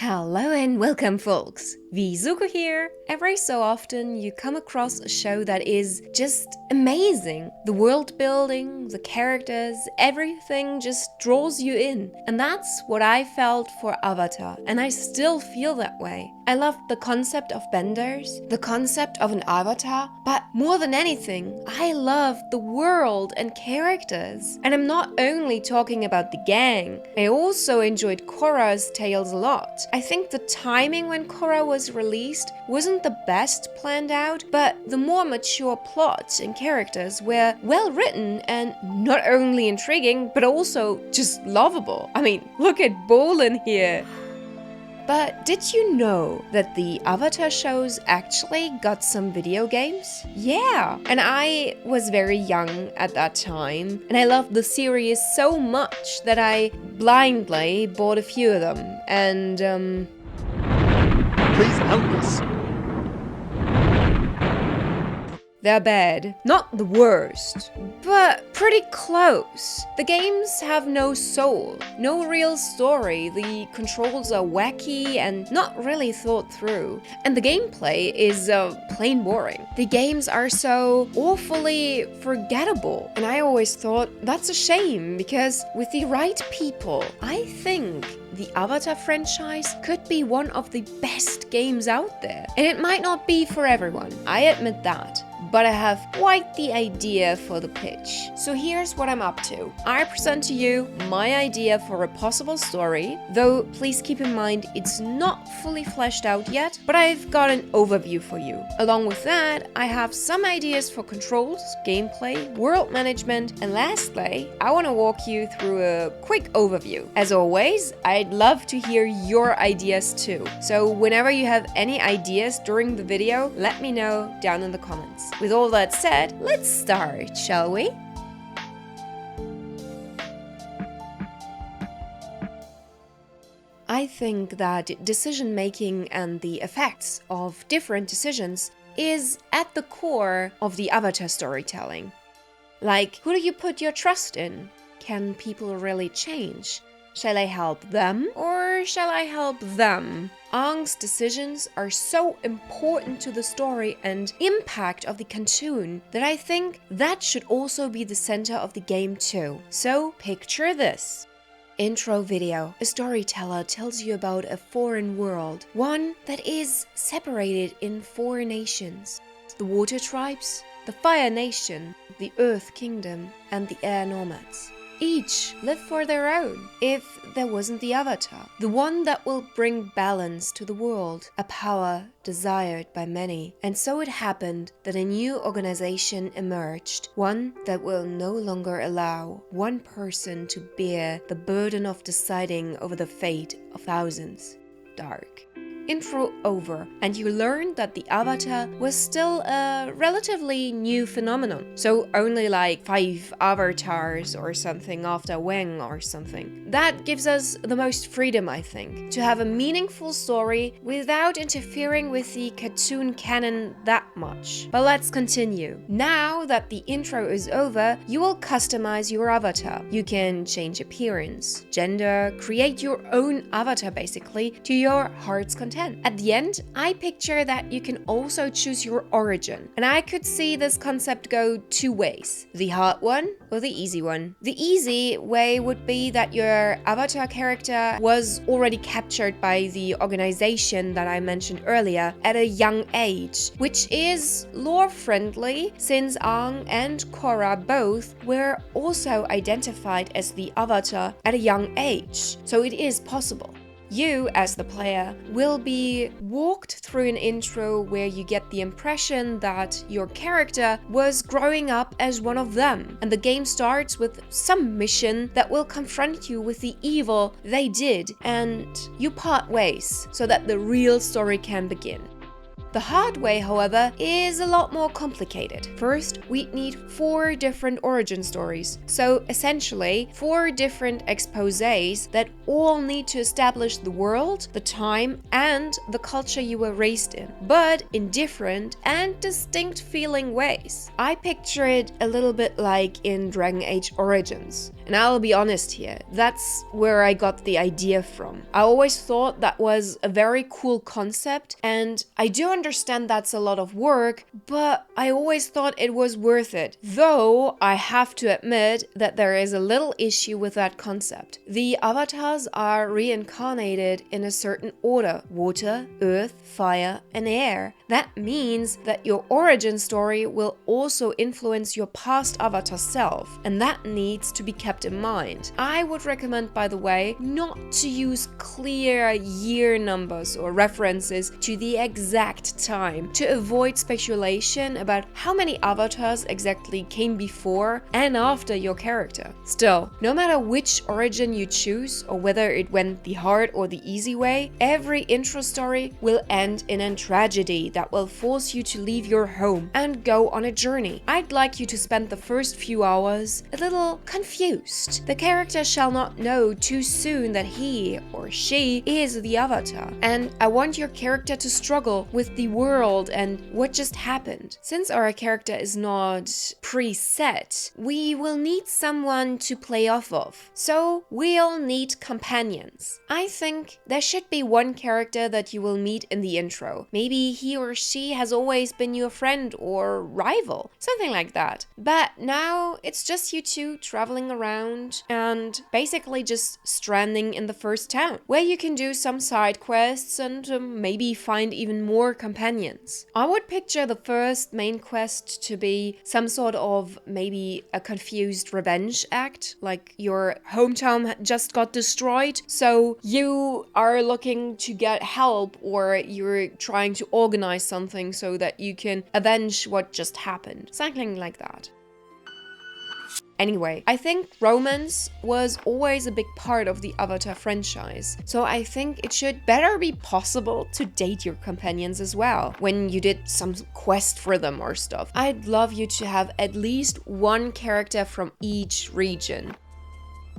Hello and welcome folks! Wizuko here! Every so often you come across a show that is just amazing. The world building, the characters, everything just draws you in. And that's what I felt for Avatar, and I still feel that way. I loved the concept of benders, the concept of an avatar, but more than anything, I loved the world and characters. And I'm not only talking about the gang, I also enjoyed Korra's tales a lot. I think the timing when Korra was released wasn't the best planned out, but the more mature plots and characters were well written and not only intriguing, but also just lovable. I mean, look at Bolin here. But did you know that the Avatar shows actually got some video games? Yeah, and I was very young at that time, and I loved the series so much that I blindly bought a few of them, and Please help us. They're bad. Not the worst, but pretty close. The games have no soul, no real story, the controls are wacky and not really thought through, and the gameplay is plain boring. The games are so awfully forgettable, and I always thought that's a shame because with the right people, I think the Avatar franchise could be one of the best games out there. And it might not be for everyone, I admit that. But I have quite the idea for the pitch. So here's what I'm up to. I present to you my idea for a possible story, though please keep in mind it's not fully fleshed out yet, but I've got an overview for you. Along with that, I have some ideas for controls, gameplay, world management, and lastly, I want to walk you through a quick overview. As always, I'd love to hear your ideas too. So whenever you have any ideas during the video, let me know down in the comments. With all that said, let's start, shall we? I think that decision-making and the effects of different decisions is at the core of the Avatar storytelling. Like, who do you put your trust in? Can people really change? Shall I help them or shall I help them? Aang's decisions are so important to the story and impact of the cartoon that I think that should also be the center of the game too. So picture this. Intro video. A storyteller tells you about a foreign world, one that is separated in 4 nations. The Water Tribes, the Fire Nation, the Earth Kingdom, and the Air Nomads. Each live for their own, if there wasn't the Avatar, the one that will bring balance to the world, a power desired by many. And so it happened that a new organization emerged, one that will no longer allow one person to bear the burden of deciding over the fate of thousands. Dark. Intro over, and you learned that the Avatar was still a relatively new phenomenon. So only like 5 avatars or something after Wang or something. That gives us the most freedom, I think, to have a meaningful story without interfering with the cartoon canon that much. But let's continue. Now that the intro is over, you will customize your avatar. You can change appearance, gender, create your own avatar basically to your heart's content. At the end, I picture that you can also choose your origin. And I could see this concept go 2 ways. The hard one or the easy one. The easy way would be that your avatar character was already captured by the organization that I mentioned earlier at a young age, which is lore-friendly since Aang and Korra both were also identified as the avatar at a young age. So it is possible. You, as the player, will be walked through an intro where you get the impression that your character was growing up as one of them, and the game starts with some mission that will confront you with the evil they did, and you part ways so that the real story can begin. The hard way, however, is a lot more complicated. First, we need 4 different origin stories. So essentially, 4 different exposés that all need to establish the world, the time, and the culture you were raised in, but in different and distinct feeling ways. I picture it a little bit like in Dragon Age Origins. And I'll be honest here, that's where I got the idea from. I always thought that was a very cool concept, and I do understand that's a lot of work, but I always thought it was worth it. Though I have to admit that there is a little issue with that concept. The avatars are reincarnated in a certain order: water, earth, fire, and air. That means that your origin story will also influence your past avatar self, and that needs to be kept in mind. I would recommend, by the way, not to use clear year numbers or references to the exact time to avoid speculation about how many avatars exactly came before and after your character. Still, no matter which origin you choose or whether it went the hard or the easy way, every intro story will end in a tragedy that will force you to leave your home and go on a journey. I'd like you to spend the first few hours a little confused. The character shall not know too soon that he or she is the avatar, and I want your character to struggle with the world and what just happened. Since our character is not preset, we will need someone to play off of, so we'll need companions. I think there should be one character that you will meet in the intro. Maybe he or she has always been your friend or rival, something like that. But now it's just you two traveling around and basically just stranding in the first town, where you can do some side quests and maybe find even more companions. I would picture the first main quest to be some sort of maybe a confused revenge act, like your hometown just got destroyed, so you are looking to get help, or you're trying to organize something so that you can avenge what just happened. Something like that. Anyway, I think romance was always a big part of the Avatar franchise, so I think it should better be possible to date your companions as well when you did some quest for them or stuff. I'd love you to have at least one character from each region,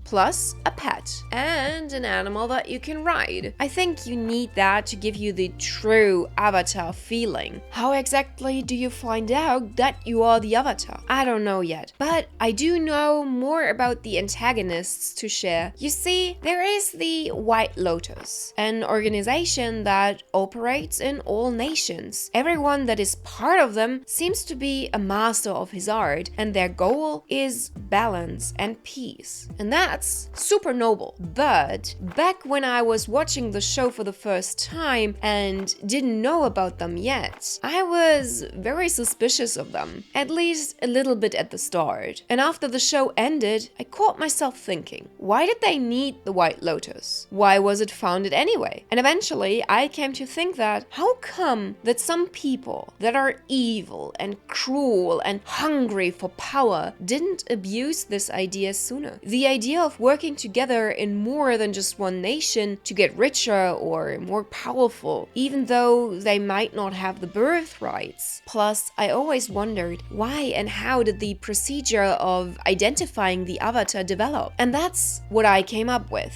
plus a pet and an animal that you can ride. I think you need that to give you the true avatar feeling. How exactly do you find out that you are the avatar? I don't know yet, but I do know more about the antagonists to share. You see, there is the White Lotus, an organization that operates in all nations. Everyone that is part of them seems to be a master of his art, and their goal is balance and peace. And that's super noble. But back when I was watching the show for the first time and didn't know about them yet, I was very suspicious of them, at least a little bit at the start. And after the show ended, I caught myself thinking, why did they need the White Lotus? Why was it founded anyway? And eventually I came to think that, how come that some people that are evil and cruel and hungry for power didn't abuse this idea sooner? The idea of working together in more than just one nation to get richer or more powerful, even though they might not have the birthrights. Plus, I always wondered, why and how did the procedure of identifying the avatar develop? And that's what I came up with.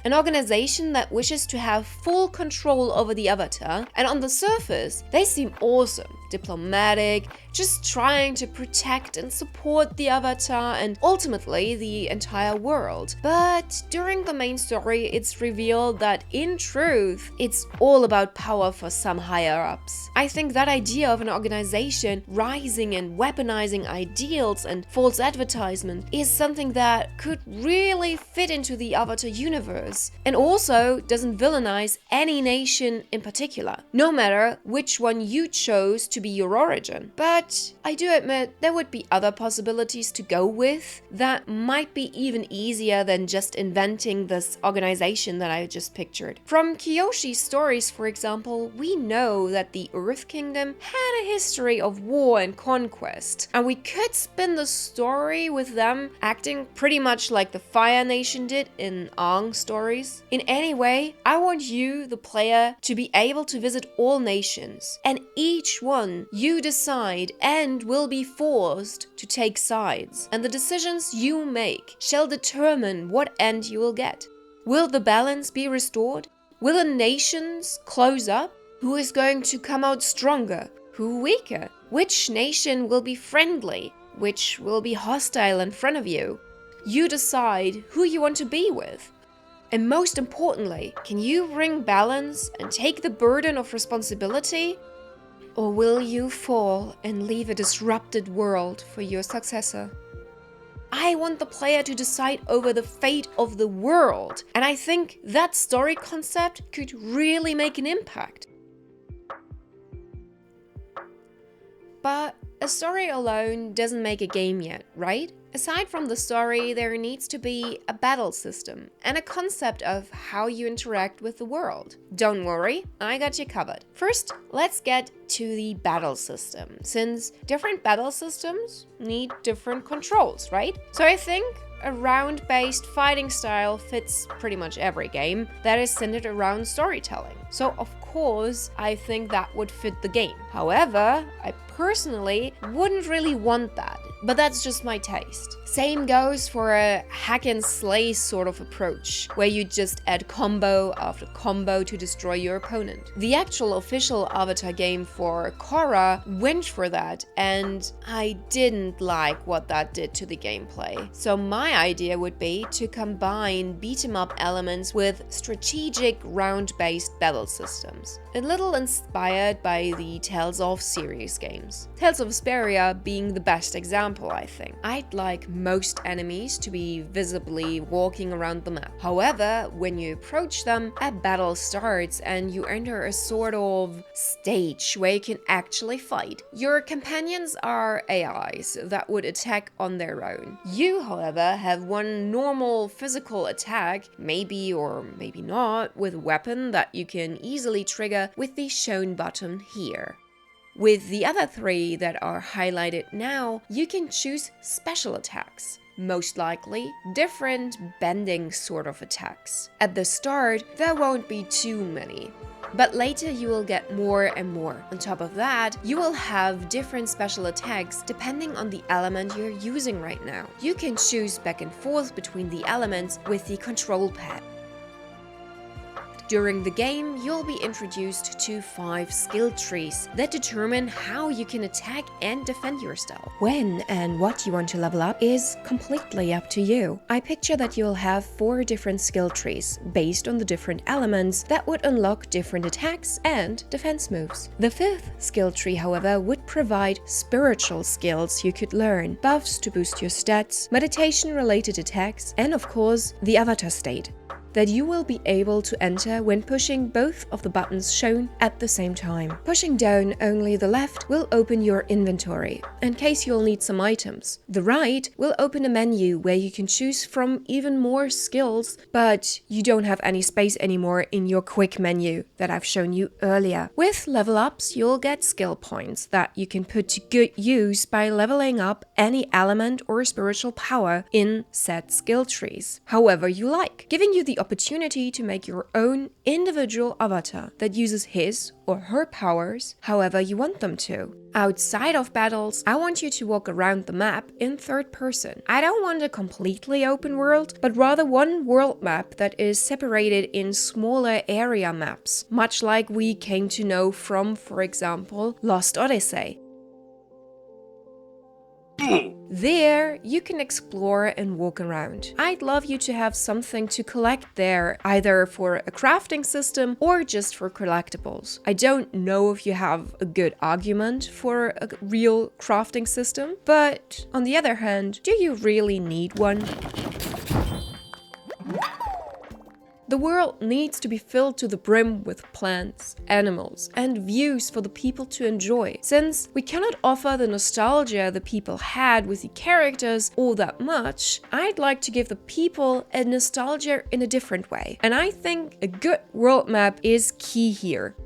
An organization that wishes to have full control over the avatar, and on the surface, they seem awesome, diplomatic, just trying to protect and support the avatar and ultimately the entire world. But during the main story, it's revealed that in truth, it's all about power for some higher-ups. I think that idea of an organization rising and weaponizing ideals and false advertisement is something that could really fit into the Avatar universe, and also doesn't villainize any nation in particular, no matter which one you chose to be your origin. But I do admit there would be other possibilities to go with that might be even easier than just inventing this organization that I just pictured. From Kyoshi's stories, for example, we know that the Earth Kingdom had a history of war and conquest, and we could spin the story with them acting pretty much like the Fire Nation did in Aang's stories. In any way, I want you, the player, to be able to visit all nations, and each one you decide and will be forced to take sides, and the decisions you make shall determine what end you will get. Will the balance be restored? Will the nations close up? Who is going to come out stronger? Who weaker? Which nation will be friendly? Which will be hostile in front of you? You decide who you want to be with. And most importantly, can you bring balance and take the burden of responsibility? Or will you fall and leave a disrupted world for your successor? I want the player to decide over the fate of the world, and I think that story concept could really make an impact. But a story alone doesn't make a game yet, right? Aside from the story, there needs to be a battle system and a concept of how you interact with the world. Don't worry, I got you covered. First, let's get to the battle system, since different battle systems need different controls, right? So I think a round-based fighting style fits pretty much every game that is centered around storytelling. So of course, I think that would fit the game. However, I personally wouldn't really want that, but that's just my taste. Same goes for a hack and slay sort of approach, where you just add combo after combo to destroy your opponent. The actual official Avatar game for Korra went for that, and I didn't like what that did to the gameplay. So my idea would be to combine beat-em-up elements with strategic round-based battle systems. A little inspired by the Tales of series games. Tales of Vesperia being the best example, I think. I'd like most enemies to be visibly walking around the map. However, when you approach them, a battle starts and you enter a sort of stage where you can actually fight. Your companions are AIs that would attack on their own. You, however, have one normal physical attack, maybe or maybe not, with a weapon that you can easily trigger with the shown button here. With the other three that are highlighted now, you can choose special attacks. Most likely, different bending sort of attacks. At the start, there won't be too many, but later you will get more and more. On top of that, you will have different special attacks depending on the element you're using right now. You can choose back and forth between the elements with the control pad. During the game, you'll be introduced to 5 skill trees that determine how you can attack and defend yourself. When and what you want to level up is completely up to you. I picture that you'll have 4 different skill trees based on the different elements that would unlock different attacks and defense moves. The 5th skill tree, however, would provide spiritual skills you could learn, buffs to boost your stats, meditation-related attacks, and of course, the avatar state that you will be able to enter when pushing both of the buttons shown at the same time. Pushing down only the left will open your inventory, in case you'll need some items. The right will open a menu where you can choose from even more skills, but you don't have any space anymore in your quick menu that I've shown you earlier. With level ups, you'll get skill points that you can put to good use by leveling up any element or spiritual power in said skill trees, however you like, giving you the opportunity to make your own individual avatar that uses his or her powers however you want them to. Outside of battles, I want you to walk around the map in third person. I don't want a completely open world, but rather one world map that is separated in smaller area maps, much like we came to know from, for example, Lost Odyssey. There, you can explore and walk around. I'd love you to have something to collect there, either for a crafting system or just for collectibles. I don't know if you have a good argument for a real crafting system, but on the other hand, do you really need one? The world needs to be filled to the brim with plants, animals, and views for the people to enjoy. Since we cannot offer the nostalgia the people had with the characters all that much, I'd like to give the people a nostalgia in a different way. And I think a good world map is key here.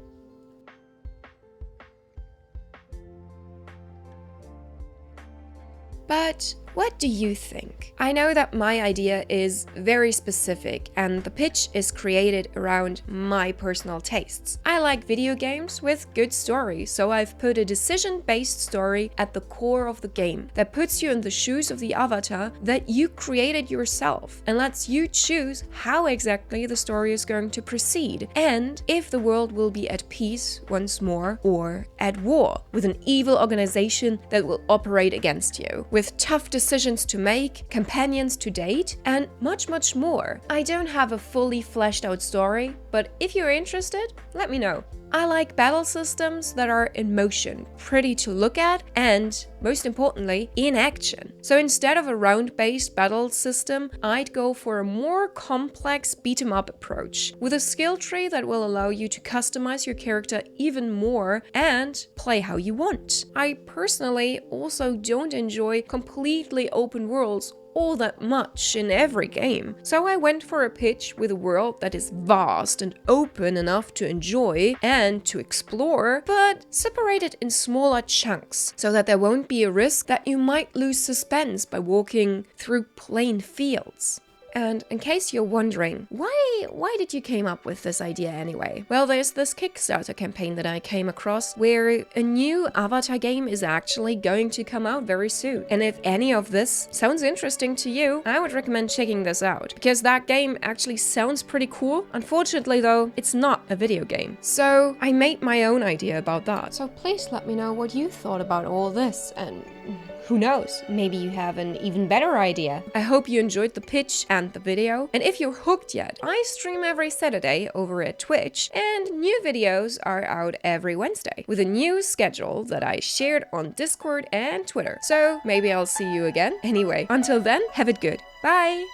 But what do you think? I know that my idea is very specific and the pitch is created around my personal tastes. I like video games with good stories, so I've put a decision-based story at the core of the game that puts you in the shoes of the avatar that you created yourself and lets you choose how exactly the story is going to proceed and if the world will be at peace once more or at war with an evil organization that will operate against you. With tough decisions decisions to make, companions to date, and much, much more. I don't have a fully fleshed out story, but if you're interested, let me know. I like battle systems that are in motion, pretty to look at, and, most importantly, in action. So instead of a round-based battle system, I'd go for a more complex beat-em-up approach, with a skill tree that will allow you to customize your character even more and play how you want. I personally also don't enjoy completely open worlds all that much in every game. So I went for a pitch with a world that is vast and open enough to enjoy and to explore, but separated in smaller chunks so that there won't be a risk that you might lose suspense by walking through plain fields. And in case you're wondering, why did you came up with this idea anyway? Well, there's this Kickstarter campaign that I came across where a new Avatar game is actually going to come out very soon. And if any of this sounds interesting to you, I would recommend checking this out, because that game actually sounds pretty cool. Unfortunately though, it's not a video game. So I made my own idea about that. So please let me know what you thought about all this, and who knows, maybe you have an even better idea. I hope you enjoyed the pitch and the video, and if you're hooked yet, I stream every Saturday over at Twitch, and new videos are out every Wednesday, with a new schedule that I shared on Discord and Twitter. So maybe I'll see you again. Anyway, until then, have it good. Bye!